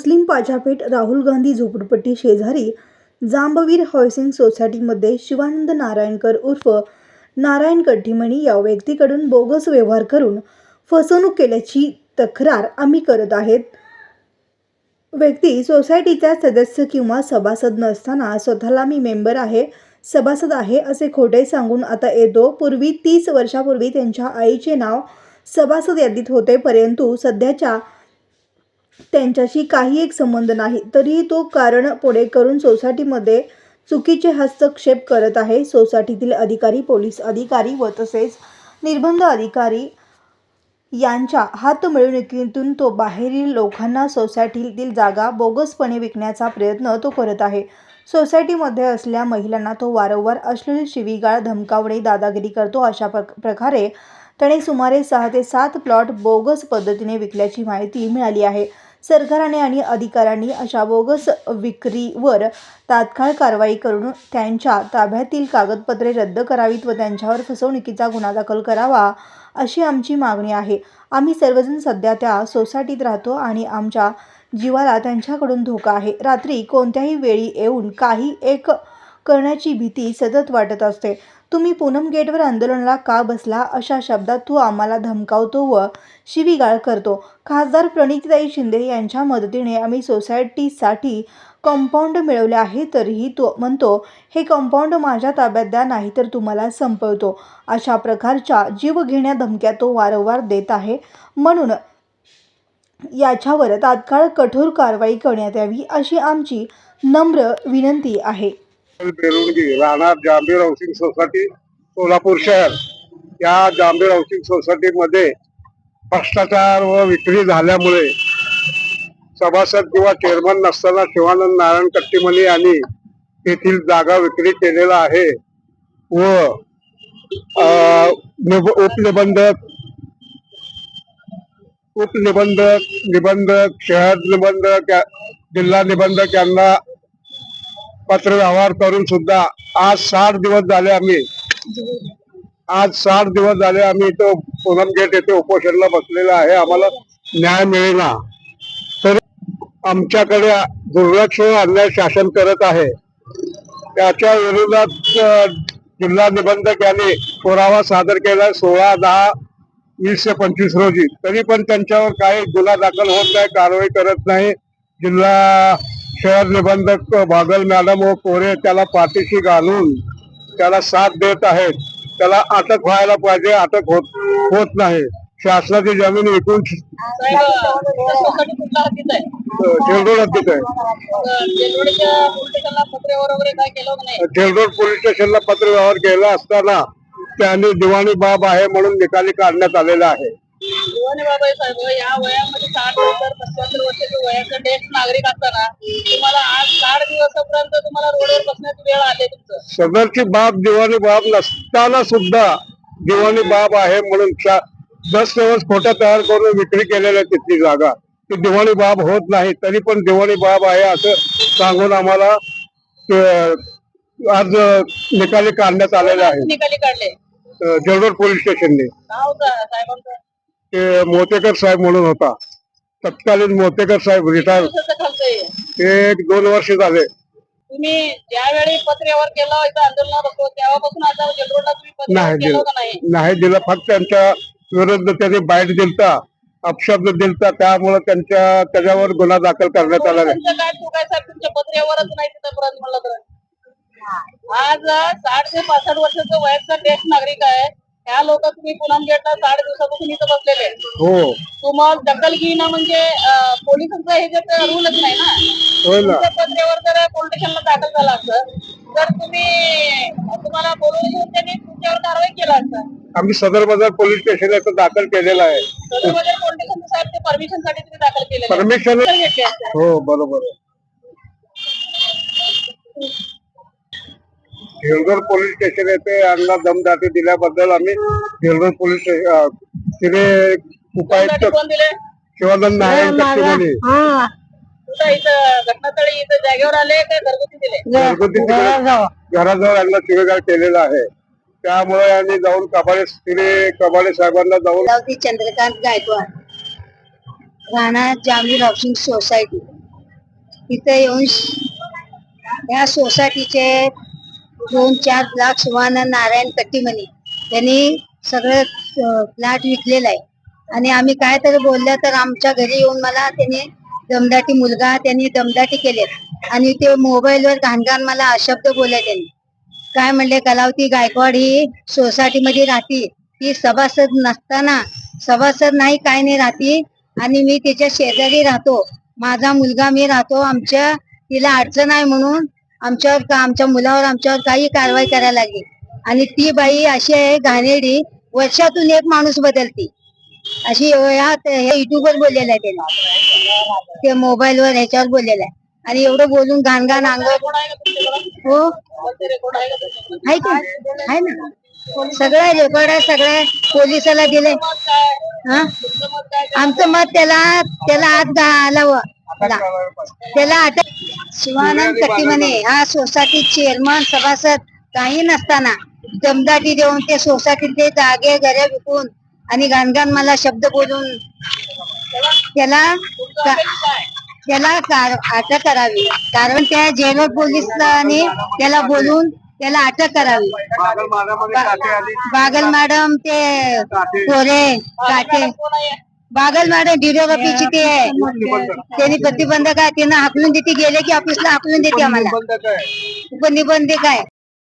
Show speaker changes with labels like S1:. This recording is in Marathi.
S1: मुस्लिम पाजापेठ राहुल गांधी झोपडपट्टी शेजारी जांबवीर हाऊसिंग सोसायटीमध्ये शिवानंद नारायणकर उर्फ नारायण कट्टीमणी या व्यक्तीकडून बोगस व्यवहार करून फसवणूक केल्याची तक्रार आम्ही करत आहेत. व्यक्ती सोसायटीचा सदस्य किंवा सभासद नसताना स्वतःला मी मेंबर आहे, सभासद आहे असे खोटे सांगून आता येतो. पूर्वी 30 वर्षापूर्वी त्यांच्या आईचे नाव सभासद यादीत होते, परंतु सध्याच्या त्यांच्याशी काही एक संबंध नाही. तरीही तो कारण पुढे करून सोसायटीमध्ये चुकीचे हस्तक्षेप करत आहे. सोसायटीतील अधिकारी, पोलीस अधिकारी व तसेच निर्बंध अधिकारी यांच्या हातमिळवणुकीतून तो बाहेरील लोकांना सोसायटीतील जागा बोगसपणे विकण्याचा प्रयत्न तो करत आहे. सोसायटीमध्ये असलेल्या महिलांना तो वारंवार अश्लील शिवीगाळ, धमकावणे, दादागिरी करतो. अशा प्रकारे त्याने सुमारे 6 ते 7 प्लॉट बोगस पद्धतीने विकल्याची माहिती मिळाली आहे. सरकारने आणि अधिकाऱ्यांनी अशा बोगस विक्रीवर तात्काळ कारवाई करून त्यांच्या ताब्यातील कागदपत्रे रद्द करावीत व त्यांच्यावर फसवणुकीचा गुन्हा दाखल करावा अशी आमची मागणी आहे. आम्ही सर्वजण सध्या त्या सोसायटीत राहतो आणि आमच्या जीवाला त्यांच्याकडून धोका आहे. रात्री कोणत्याही वेळी येऊन काही एक करण्याची भीती सतत वाटत असते. तुम्ही पूनम गेटवर आंदोलनाला का बसला अशा शब्दात तो आम्हाला धमकावतो व शिवीगाळ करतो. खासदार प्रणितीताई शिंदे यांच्या मदतीने आम्ही सोसायटीसाठी कंपाऊंड मिळवले आहे, तरीही तो म्हणतो हे कंपाऊंड माझ्या ताब्यात द्या नाहीतर तुम्हाला संपवतो. अशा प्रकारच्या जीवघेण्या धमक्या तो वारंवार देत आहे. म्हणून याच्यावर तात्काळ कठोर कारवाई करण्यात यावी अशी आमची नम्र विनंती आहे.
S2: बेरुंगी राहणार जांभीर हाऊसिंग सोसायटी, सोलापूर शहर. या जांभीर हाऊसिंग सोसायटीमध्ये भ्रष्टाचार व विक्री झाल्यामुळे सभासद किंवा चेअरमन नसताना शिवानंद नारायण कट्टीमणी यांनी तेथील जागा विक्री केलेला आहे व उपनिबंधक, निबंधक, शहर निबंधक, जिल्हा निबंधक यांना पत्र व्यवहार करून सुद्धा आज 60 दिवस झाले आम्ही तो पूनम गेट येथे उपोषणाला बसलेला आहे. आम्हाला न्याय मिळेना. तर आमच्याकडे दुर्लक्ष व अन्याय शासन करत आहे. त्याच्या विरोधात जिल्हा निबंधक यांनी पुरावा सादर केला 16/10/2025 रोजी. तरी पण त्यांच्यावर काही गुन्हा दाखल होत नाही, कारवाई करत नाही. जिल्हा शहर निबंधक बागल मॅडम व कोरे त्याला पाठीशी घालून त्याला साथ देत आहेत. त्याला अटक व्हायला पाहिजे, अटक होत नाही. शासनाची जमीन विकून जेलरोड हद्दीत आहे. जेलरोड पोलीस स्टेशनला पत्र व्यवहार केला असताना त्यांनी दिवाणी बाब आहे म्हणून निकाली काढण्यात आलेला आहे.
S3: साहेब या वयामध्ये 60-75 वर्षाच्या वयाचा ज्येष्ठ नागरिक असताना तुम्हाला आज 60 दिवसापर्यंत तुम्हाला रोडवर बसण्याची वेळ आली. तुमचं
S2: सदरची बाब दिवाणी बाब नसताना सुद्धा दिवाणी बाब आहे म्हणून 10 दिवस खोट्या तयार करून विक्री केलेल्या तिथली जागा ती दिवाणी बाब होत नाही. तरी पण दिवाणी बाब आहे असं सांगून आम्हाला आज निकाली काढण्यात आलेले आहे.
S3: निकाली काढले
S2: जेलरोड पोलीस स्टेशनने.
S3: साहेबांचं
S2: ते मोतेकर साहेब म्हणून होता, तत्कालीन मोतेकर साहेब रिटायर. ते 1-2 वर्ष झाले.
S3: तुम्ही ज्यावेळी पत्रव्यवहार केला होता आंदोलनात होतो तेव्हापासून आता जेलरोडला तुम्ही पत्रव्यवहार केला होता?
S2: नाही दिला. फक्त त्यांच्या विरुद्ध त्यांनी बाईट दिलता, अपशब्द दिलता, त्यामुळे त्याच्यावर गुन्हा दाखल करण्यात आला नाही.
S3: काय चुकाय साहेब, तुमच्या पत्रव्यवहारच नाही तिथपर्यंत म्हणलं तर. आज 60 ते 65 वर्षाचा वयाचा ज्येष्ठ नागरिक आहे. ह्या लोक तुम्ही पूनम गेटला 60 दिवसापासून इथं बसलेले.
S2: हो,
S3: तुम्हाला दखल घेणं म्हणजे पोलिसांचा हे जे रूलच नाही ना. पत्रव्यवहार जर पोलीस स्टेशनला दाखल झाला असतं तर तुम्हाला बोलवून घेऊन त्यांनी तुमच्यावर कारवाई केला असतं.
S2: आम्ही सदर बाजार पोलीस स्टेशनला दाखल केलेला आहे.
S3: सदर बाजार पोलीस स्टेशन साहेब ते परमिशन साठी तुम्ही दाखल केलेलं
S2: परमिशन. हो बरोबर आहे. जेलरोड पोलीस स्टेशन येथे यांना दमदाटी दिल्याबद्दल आम्ही जेलरोड पोलीस तिने उपायुक्त शिवानंद नारायण कट्टीमणी
S3: घटनास्थळी इथं जागेवर आले का घरगुती दिले?
S2: घरगुती घराजवळ यांना शिवेगाळ केलेला आहे. त्यामुळे यांनी जाऊन कबाडे साहेबांना जाऊन
S4: चंद्रकांत गायकवाड राहणार जांभीर हाऊसिंग सोसायटी तिथे येऊन या सोसायटीचे 2-4 ब्लॉक शिवानंद नारायण कट्टीमनी त्यांनी सगळं फ्लॅट विकलेला आहे. आणि आम्ही काय तरी बोललं तर आमच्या घरी येऊन मला त्यांनी दमदाटी मुलगा त्यांनी दमदाटी केले आणि ते मोबाईलवर घाणघाण मला अशब्द बोलले. त्यांनी काय म्हणले, कलावती गायकवाड ही सोसायटीमध्ये राहती, ती सभासद नसताना सभासद नाही काय नाही राहती आणि मी त्याच्या शेजारी राहतो, माझा मुलगा मी राहतो, आमच्या तिला अडचण आहे म्हणून आमच्यावर आमच्या मुलावर आमच्यावर काही कारवाई करायला लागली. आणि ती बाई अशी आहे घाणेरडी, वर्षातून एक माणूस बदलती अशी युट्यूबवर बोललेला आहे त्याने, ते मोबाईलवर ह्याच्यावर बोललेला आहे. आणि एवढं बोलून घाणघाण अंगावर हो आहे की आहे ना, सगळं रेकॉर्ड आहे, सगळं पोलिसाला दिले. हा आमचं मत त्याला आत घालावं, त्याला अटक. शिवानंद कट्टीमने हा सोसायटी चेअरमन सभासद काही नसताना दमदाटी देऊन ते सोसायटीतले जागे घरे विकून आणि घाणघाण मला शब्द बोलून त्याला अटक करावी. कारण त्या जेलर पोलिसांनी त्याला बोलून त्याला अटक करावी. बागल मॅडम ते कोरे काटे बागल मॅडम डिओपीची ते आहे, त्यांनी प्रतिबंधक आहे, त्यांना हाकलून देते, गेले की ऑफिसला हाकलून देते आम्हाला, उपनिबंधक आहे.